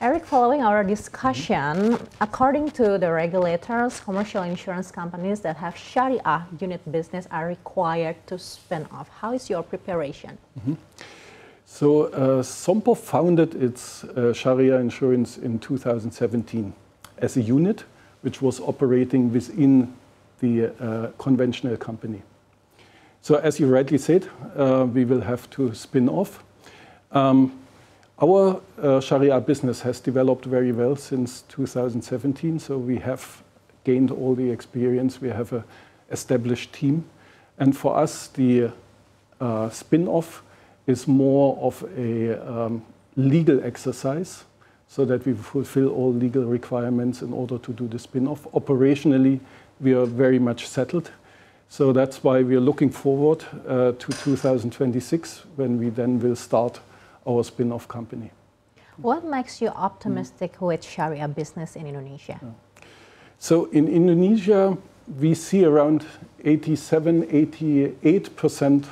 Eric, following our discussion, according to the regulators, commercial insurance companies that have Sharia unit business are required to spin off. How is your preparation? So Sompo founded its Sharia insurance in 2017 as a unit which was operating within the conventional company. So as you rightly said, we will have to spin off. Our Sharia business has developed very well since 2017, so we have gained all the experience. We have an established team. And for us, the spin-off is more of a legal exercise so that we fulfill all legal requirements in order to do the spin-off. Operationally, we are very much settled. So that's why we are looking forward to 2026, when we then will start our spin-off company. What makes you optimistic with Sharia business in Indonesia? So in Indonesia, we see around 88%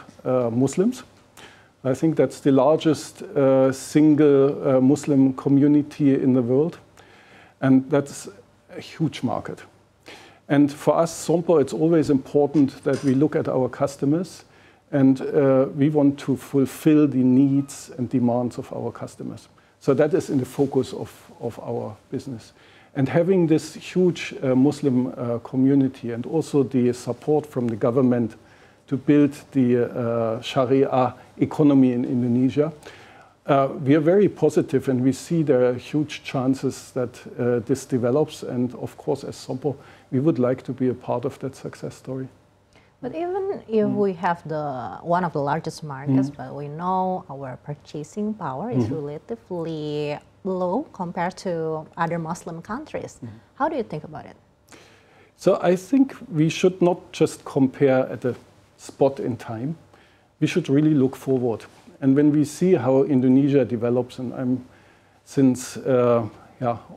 Muslims. I think that's the largest single Muslim community in the world. And that's a huge market. And for us, Sompo, it's always important that we look at our customers, and we want to fulfill the needs and demands of our customers. So that is in the focus of our business. And having this huge Muslim community and also the support from the government to build the Sharia economy in Indonesia, we are very positive, and we see there are huge chances that this develops. And of course, as Sompo, we would like to be a part of that success story. But even if we have one of the largest markets, but we know our purchasing power is relatively low compared to other Muslim countries. How do you think about it? So I think we should not just compare at a spot in time. We should really look forward. And when we see how Indonesia develops, and I'm since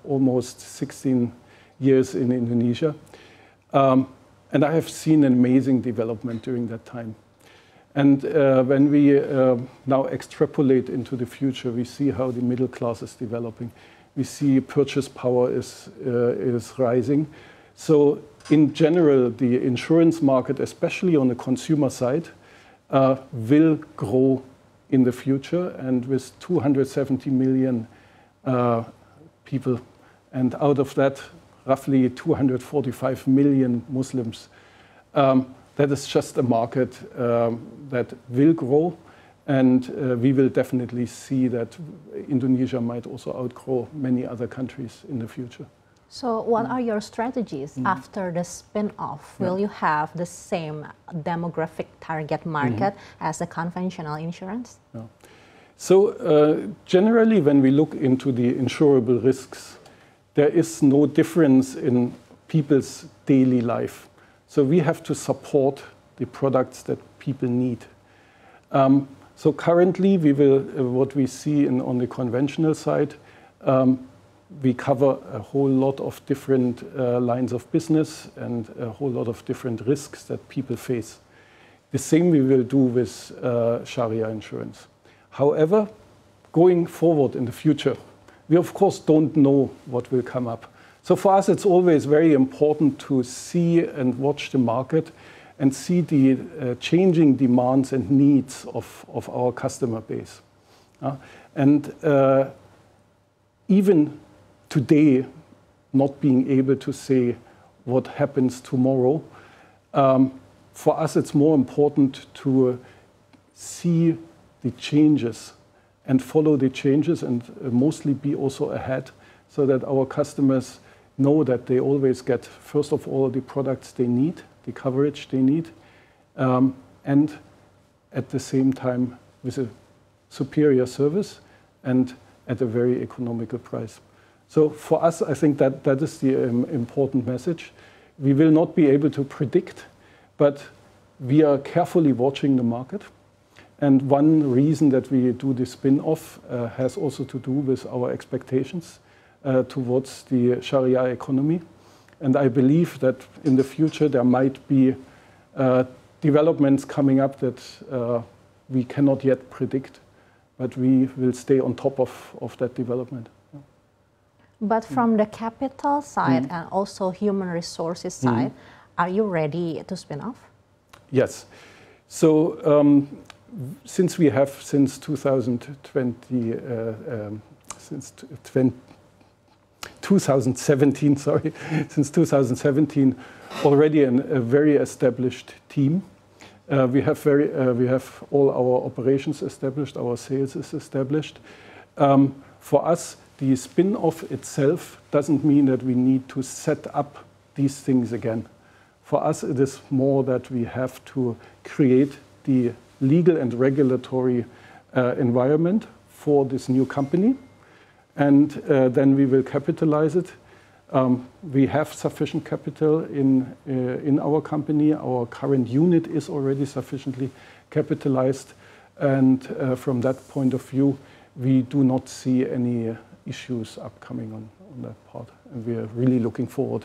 almost 16 years in Indonesia, and I have seen an amazing development during that time. And when we now extrapolate into the future, we see how the middle class is developing. We see purchase power is rising. So in general, the insurance market, especially on the consumer side, will grow in the future. And with 270 million people, and out of that, roughly 245 million Muslims. That is just a market that will grow, and we will definitely see that Indonesia might also outgrow many other countries in the future. So what are your strategies after the spin-off? Will you have the same demographic target market as a conventional insurance? No. So generally, when we look into the insurable risks, there is no difference in people's daily life. So we have to support the products that people need. So currently, we will, what we see on the conventional side, we cover a whole lot of different lines of business and a whole lot of different risks that people face. The same we will do with Sharia insurance. However, going forward in the future, we of course don't know what will come up. So for us, it's always very important to see and watch the market and see the changing demands and needs of our customer base. And even today, not being able to say what happens tomorrow, for us it's more important to see the changes and follow the changes, and mostly be also ahead, so that our customers know that they always get, first of all, the products they need, the coverage they need, and at the same time with a superior service and at a very economical price. So for us, I think that is the important message. We will not be able to predict, but we are carefully watching the market. And one reason that we do the spin-off has also to do with our expectations towards the Sharia economy. And I believe that in the future there might be developments coming up that we cannot yet predict, but we will stay on top of that development. But from the capital side and also human resources side, are you ready to spin off? Yes. So since we have since 2017, sorry, since 2017, already a very established team. We have all our operations established, our sales is established. For us, the spin-off itself doesn't mean that we need to set up these things again. For us, it is more that we have to create the legal and regulatory environment for this new company, and then we will capitalize it. We have sufficient capital in our company. Our current unit is already sufficiently capitalized, and from that point of view, we do not see any issues upcoming on that part, and we are really looking forward.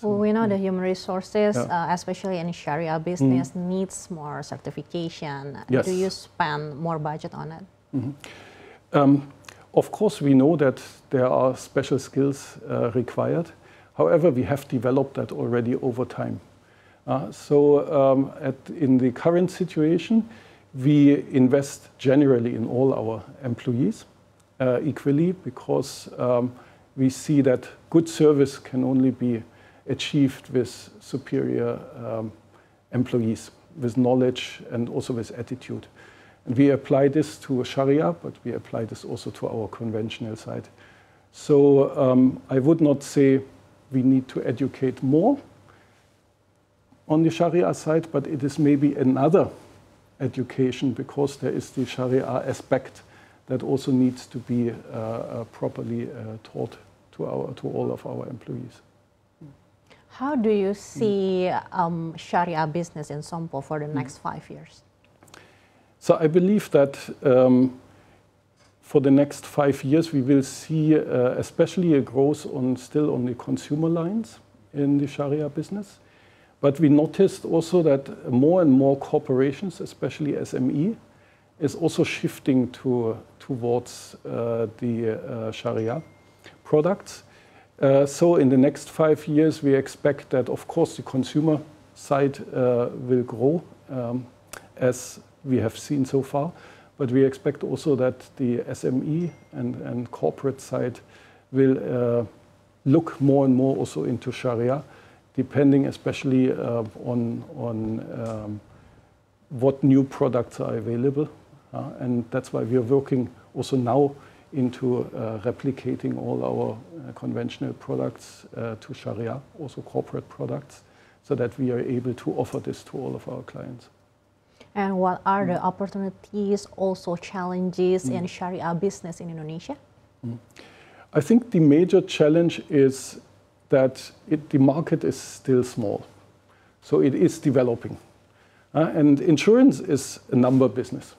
Well, we know the human resources, especially in Sharia business, needs more certification. Yes. Do you spend more budget on it? Of course, we know that there are special skills required. However, we have developed that already over time. In the current situation, we invest generally in all our employees equally, because we see that good service can only be achieved with superior employees, with knowledge and also with attitude. And we apply this to Sharia, but we apply this also to our conventional side. So I would not say we need to educate more on the Sharia side, but it is maybe another education, because there is the Sharia aspect that also needs to be properly taught to all of our employees. How do you see Sharia business in Sompo for the next 5 years? So I believe that for the next 5 years, we will see especially a growth still on the consumer lines in the Sharia business. But we noticed also that more and more corporations, especially SME, is also shifting towards the Sharia products. So in the next 5 years, we expect that, of course, the consumer side will grow, as we have seen so far. But we expect also that the SME and corporate side will look more and more also into Sharia, depending especially on what new products are available. And that's why we are working also now into replicating all our conventional products to Sharia, also corporate products, so that we are able to offer this to all of our clients. And what are the opportunities, also challenges in Sharia business in Indonesia? I think the major challenge is that the market is still small. So it is developing. And insurance is a number business.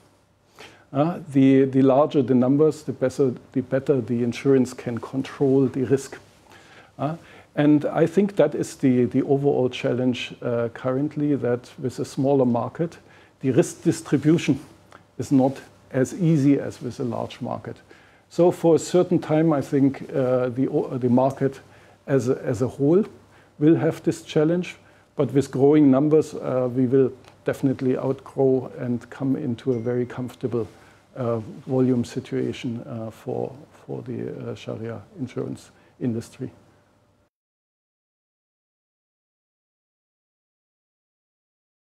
The larger the numbers, the better the insurance can control the risk. And I think that is the overall challenge currently, that with a smaller market, the risk distribution is not as easy as with a large market. So for a certain time, I think the market as a whole will have this challenge, but with growing numbers, we will definitely outgrow and come into a very comfortable volume situation for the Sharia insurance industry.